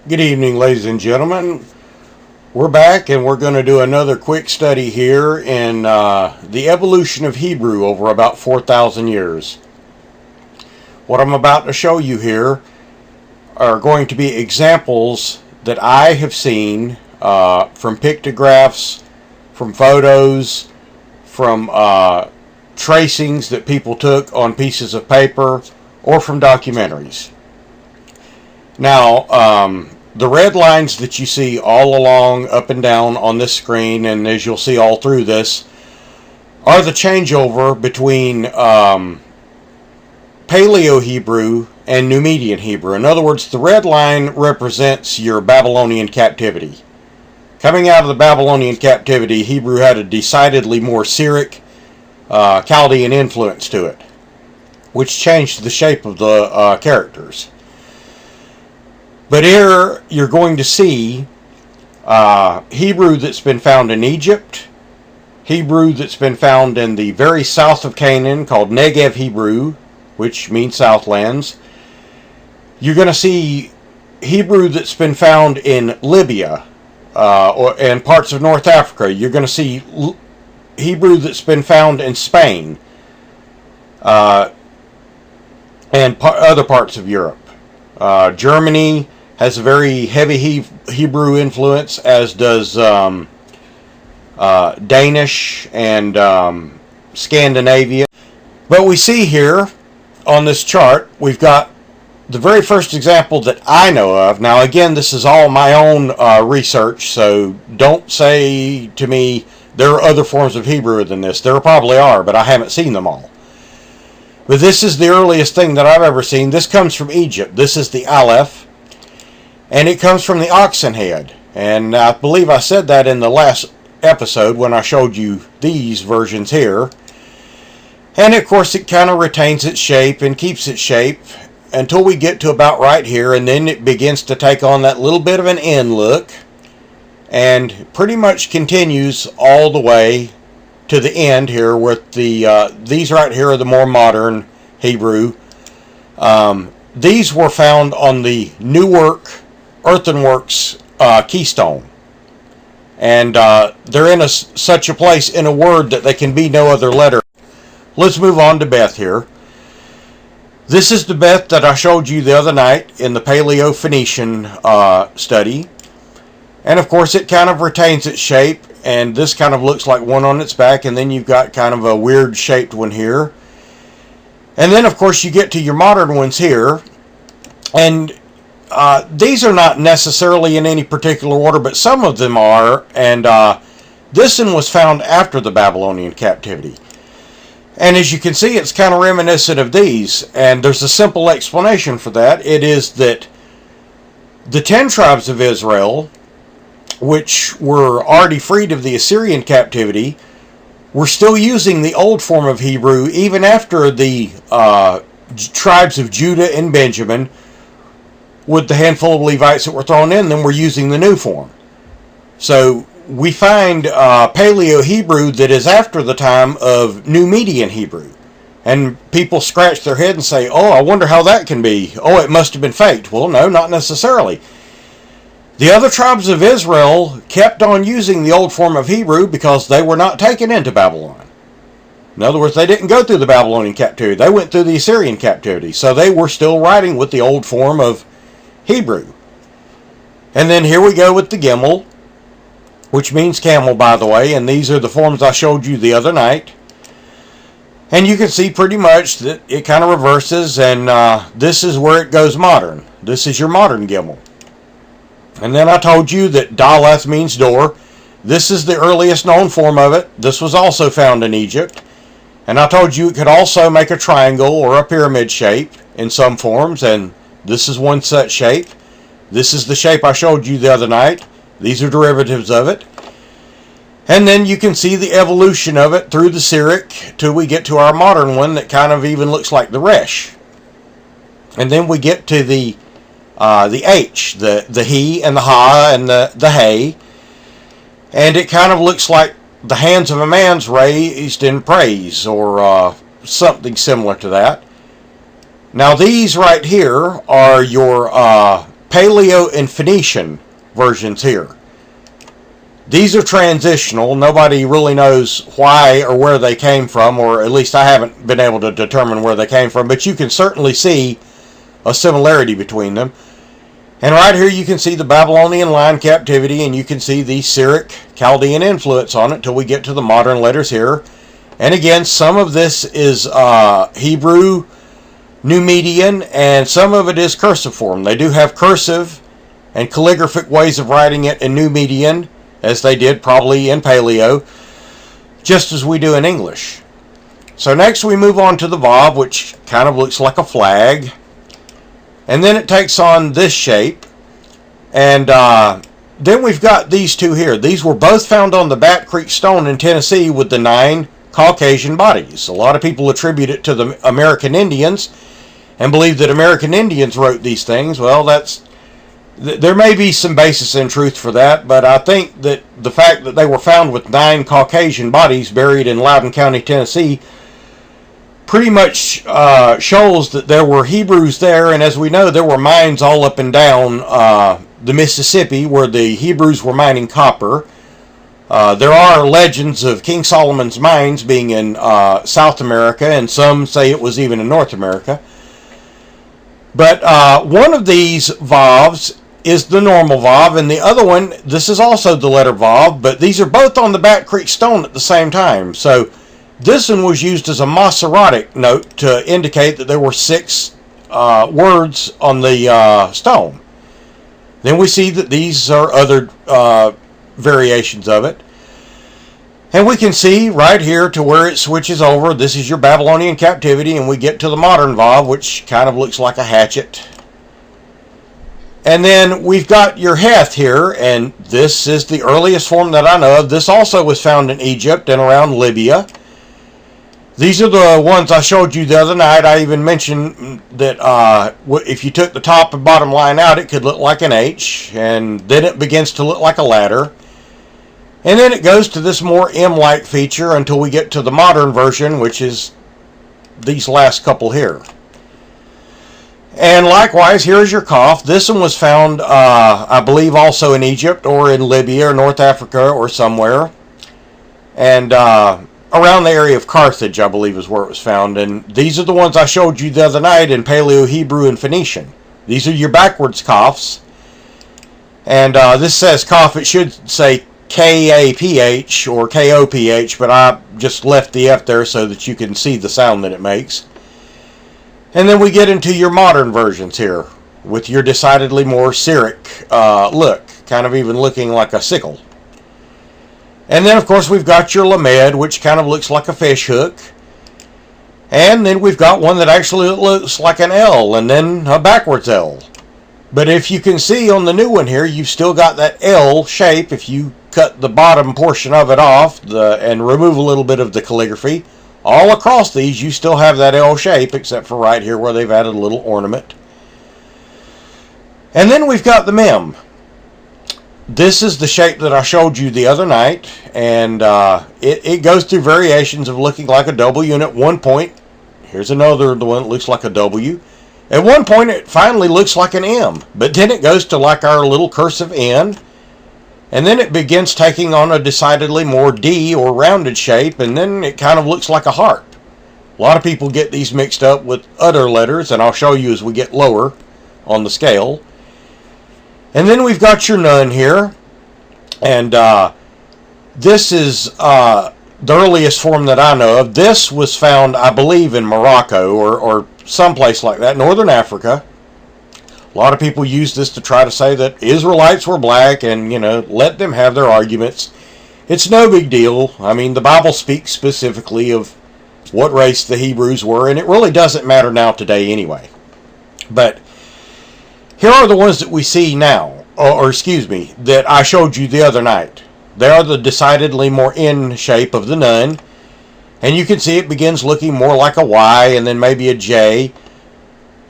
Good evening, ladies and gentlemen. We're back and we're going to do another quick study here in the evolution of Hebrew over about 4,000 years. What I'm about to show you here are going to be examples that I have seen from pictographs, from photos, from tracings that people took on pieces of paper, or from documentaries. Now, the red lines that you see all along, up and down on this screen, and as you'll see all through this, are the changeover between Paleo-Hebrew and Numidian Hebrew. In other words, the red line represents your Babylonian captivity. Coming out of the Babylonian captivity, Hebrew had a decidedly more Syriac, Chaldean influence to it, which changed the shape of the characters. But here you're going to see Hebrew that's been found in Egypt, Hebrew that's been found in the very south of Canaan called Negev Hebrew, which means Southlands. You're going to see Hebrew that's been found in Libya and parts of North Africa. You're going to see Hebrew that's been found in Spain and other parts of Europe. Germany has a very heavy Hebrew influence, as does Danish and Scandinavia. But we see here on this chart, we've got the very first example that I know of. Now again, this is all my own research, so don't say to me there are other forms of Hebrew than this. There probably are, but I haven't seen them all. But this is the earliest thing that I've ever seen. This comes from Egypt. This is the Aleph, and it comes from the oxen head. And I believe I said that in the last episode when I showed you these versions here. And of course it kind of retains its shape and keeps its shape until we get to about right here, and then it begins to take on that little bit of an N look and pretty much continues all the way to the end here with the these right here are the more modern Hebrew. These were found on the Newark earthenworks keystone, and they're in such a place in a word that they can be no other letter. Let's move on to Beth here. This is the Beth that I showed you the other night in the Paleo-Phoenician study, and of course it kind of retains its shape. And this kind of looks like one on its back, and then you've got kind of a weird shaped one here. And then of course you get to your modern ones here, and these are not necessarily in any particular order, but some of them are. And this one was found after the Babylonian captivity, and as you can see, it's kind of reminiscent of these. And there's a simple explanation for that. It is that the 10 tribes of Israel, which were already freed of the Assyrian captivity, were still using the old form of Hebrew even after the tribes of Judah and Benjamin, with the handful of Levites that were thrown in them, were using the new form. So we find Paleo-Hebrew that is after the time of Numidian Hebrew. And people scratch their head and say, oh, I wonder how that can be. Oh, it must have been faked. Well, no, not necessarily. The other tribes of Israel kept on using the old form of Hebrew because they were not taken into Babylon. In other words, they didn't go through the Babylonian captivity. They went through the Assyrian captivity. So they were still writing with the old form of Hebrew. And then here we go with the Gimel, which means camel, by the way. And these are the forms I showed you the other night. And you can see pretty much that it kind of reverses, and this is where it goes modern. This is your modern Gimel. And then I told you that Daleth means door. This is the earliest known form of it. This was also found in Egypt. And I told you it could also make a triangle or a pyramid shape in some forms, and this is one such shape. This is the shape I showed you the other night. These are derivatives of it. And then you can see the evolution of it through the Syriac till we get to our modern one that kind of even looks like the Resh. And then we get to the H, the he and the ha and the hey, and it kind of looks like the hands of a man's raised in praise, or something similar to that. Now these right here are your Paleo and Phoenician versions here. These are transitional. Nobody really knows why or where they came from, or at least I haven't been able to determine where they came from, but you can certainly see a similarity between them. And right here you can see the Babylonian line captivity, and you can see the Syriac Chaldean influence on it till we get to the modern letters here. And again, some of this is Hebrew Numidian, and some of it is cursive form. They do have cursive and calligraphic ways of writing it in Numidian, as they did probably in Paleo, just as we do in English. So next we move on to the Vav, which kind of looks like a flag. And then it takes on this shape. And then we've got these two here. These were both found on the Bat Creek Stone in Tennessee with the 9 Caucasian bodies. A lot of people attribute it to the American Indians and believe that American Indians wrote these things. Well, there may be some basis in truth for that, but I think that the fact that they were found with 9 Caucasian bodies buried in Loudoun County, Tennessee, pretty much shows that there were Hebrews there, and as we know, there were mines all up and down the Mississippi where the Hebrews were mining copper. There are legends of King Solomon's mines being in South America, and some say it was even in North America. But one of these Vavs is the normal Vav, and the other one, this is also the letter Vav, but these are both on the Bat Creek Stone at the same time. So this one was used as a Masoretic note to indicate that there were 6 words on the stone. Then we see that these are other variations of it. And we can see right here to where it switches over. This is your Babylonian captivity, and we get to the modern Vav, which kind of looks like a hatchet. And then we've got your Heth here, and this is the earliest form that I know of. This also was found in Egypt and around Libya. These are the ones I showed you the other night. I even mentioned that if you took the top and bottom line out, it could look like an H, and then it begins to look like a ladder. And then it goes to this more M-like feature until we get to the modern version, which is these last couple here. And likewise, here's your Kaf. This one was found, I believe, also in Egypt or in Libya or North Africa or somewhere. And around the area of Carthage, I believe, is where it was found. And these are the ones I showed you the other night in Paleo, Hebrew, and Phoenician. These are your backwards Kafs. And this says Kaf. It should say K-A-P-H or K-O-P-H, but I just left the F there so that you can see the sound that it makes. And then we get into your modern versions here with your decidedly more Syriac look, kind of even looking like a sickle. And then, of course, we've got your Lamed, which kind of looks like a fish hook. And then we've got one that actually looks like an L, and then a backwards L. But if you can see on the new one here, you've still got that L shape. If you cut the bottom portion of it off and remove a little bit of the calligraphy, all across these, you still have that L shape, except for right here where they've added a little ornament. And then we've got the Mem. This is the shape that I showed you the other night, and it goes through variations of looking like a W, and at one point, here's another one that looks like a W. At one point, it finally looks like an M, but then it goes to like our little cursive N, and then it begins taking on a decidedly more D or rounded shape, and then it kind of looks like a heart. A lot of people get these mixed up with other letters, and I'll show you as we get lower on the scale. And then we've got your Nun here, and this is the earliest form that I know of. This was found, I believe, in Morocco or someplace like that, Northern Africa. A lot of people use this to try to say that Israelites were black and, let them have their arguments. It's no big deal. I mean, the Bible speaks specifically of what race the Hebrews were, and it really doesn't matter now today anyway. But here are the ones that we see now, that I showed you the other night. They are the decidedly more N shape of the Nun, and you can see it begins looking more like a Y and then maybe a J.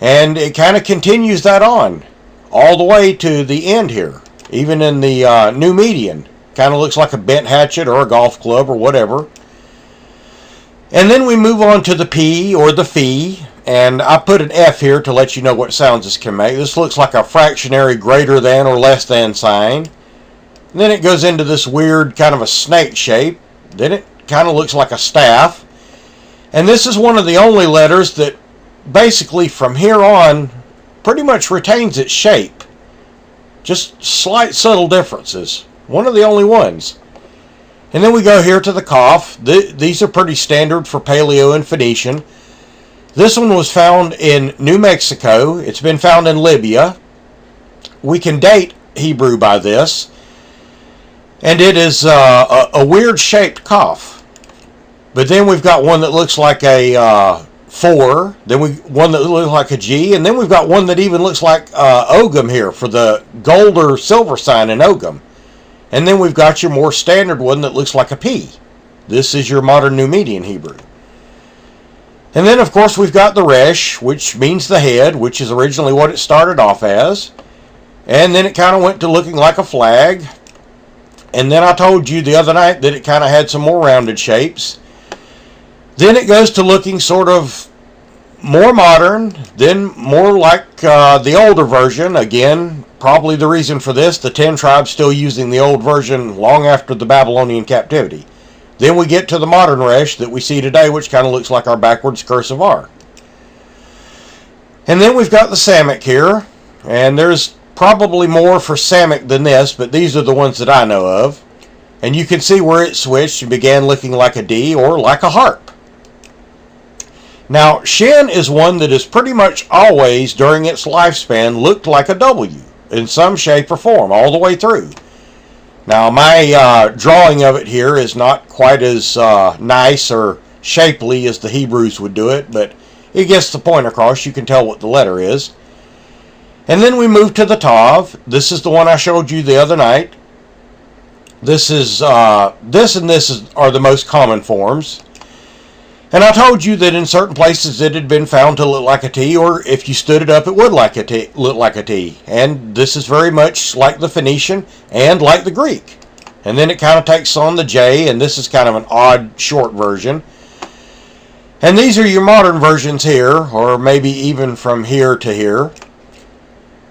And it kind of continues that on all the way to the end here. Even in the New Median. Kind of looks like a bent hatchet or a golf club or whatever. And then we move on to the P or the Phi. And I put an F here to let you know what sounds this can make. This looks like a fractionary greater than or less than sign. And then it goes into this weird kind of a snake shape. Then it kind of looks like a staff. And this is one of the only letters that basically from here on pretty much retains its shape. Just slight subtle differences. One of the only ones. And then we go here to the Qaf. These are pretty standard for Paleo and Phoenician. This one was found in New Mexico. It's been found in Libya. We can date Hebrew by this. And it is a weird shaped Qaf. But then we've got one that looks like a 4. Then one that looks like a G. And then we've got one that even looks like Ogum here for the gold or silver sign in Ogum. And then we've got your more standard one that looks like a P. This is your modern Numidian Hebrew. And then, of course, we've got the Resh, which means the head, which is originally what it started off as. And then it kind of went to looking like a flag. And then I told you the other night that it kind of had some more rounded shapes. Then it goes to looking sort of more modern, then more like the older version. Again, probably the reason for this, the 10 tribes still using the old version long after the Babylonian captivity. Then we get to the modern Resh that we see today, which kind of looks like our backwards cursive R. And then we've got the Samic here, and there's probably more for Samic than this, but these are the ones that I know of. And you can see where it switched and began looking like a D or like a harp. Now, Shin is one that is pretty much always, during its lifespan, looked like a W in some shape or form, all the way through. Now, my drawing of it here is not quite as nice or shapely as the Hebrews would do it, but it gets the point across. You can tell what the letter is. And then we move to the Tav. This is the one I showed you the other night. This is this and this are the most common forms. And I told you that in certain places it had been found to look like a T, or if you stood it up, it would look like a T. And this is very much like the Phoenician and like the Greek. And then it kind of takes on the J, and this is kind of an odd, short version. And these are your modern versions here, or maybe even from here to here.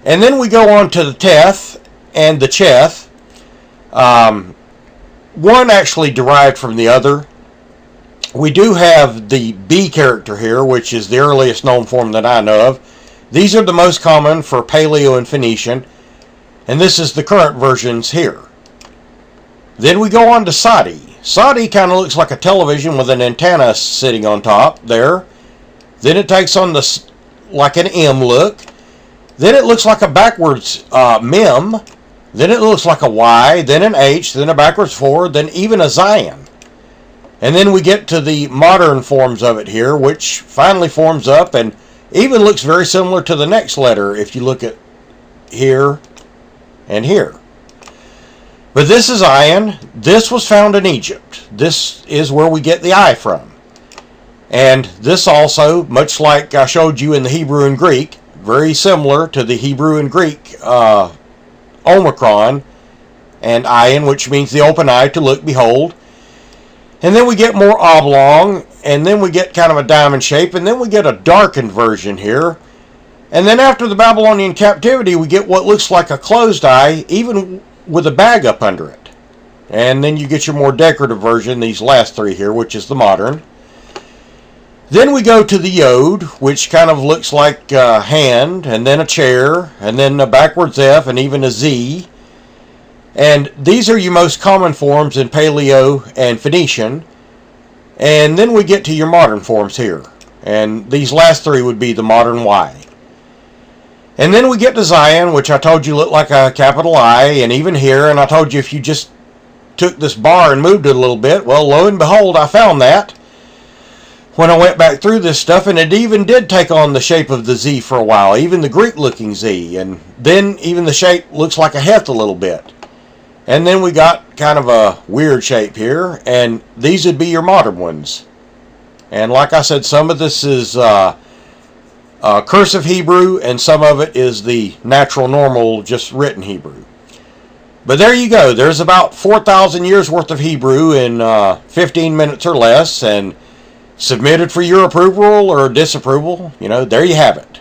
And then we go on to the Teth and the Cheth. One actually derived from the other. We do have the B character here, which is the earliest known form that I know of. These are the most common for Paleo and Phoenician, and this is the current versions here. Then we go on to Sadi. Sadi kind of looks like a television with an antenna sitting on top there. Then it takes on this like an M look. Then it looks like a backwards Mem. Then it looks like a Y, then an H, then a backwards 4, then even a Zion. And then we get to the modern forms of it here, which finally forms up and even looks very similar to the next letter if you look at here and here. But this is Ayin. This was found in Egypt. This is where we get the I from. And this also, much like I showed you in the Hebrew and Greek, very similar to the Hebrew and Greek Omicron and Ayin, which means the open eye, to look, behold. And then we get more oblong, and then we get kind of a diamond shape, and then we get a darkened version here. And then after the Babylonian captivity, we get what looks like a closed eye, even with a bag up under it. And then you get your more decorative version, these last three here, which is the modern. Then we go to the Yod, which kind of looks like a hand, and then a chair, and then a backwards F, and even a Z. And these are your most common forms in Paleo and Phoenician. And then we get to your modern forms here. And these last three would be the modern Y. And then we get to Zion, which I told you looked like a capital I, and even here, and I told you if you just took this bar and moved it a little bit, well, lo and behold, I found that when I went back through this stuff, and it even did take on the shape of the Z for a while, even the Greek-looking Z, and then even the shape looks like a heth a little bit. And then we got kind of a weird shape here, and these would be your modern ones. And like I said, some of this is cursive Hebrew, and some of it is the natural, normal, just written Hebrew. But there you go. There's about 4,000 years worth of Hebrew in 15 minutes or less, and submitted for your approval or disapproval. There you have it.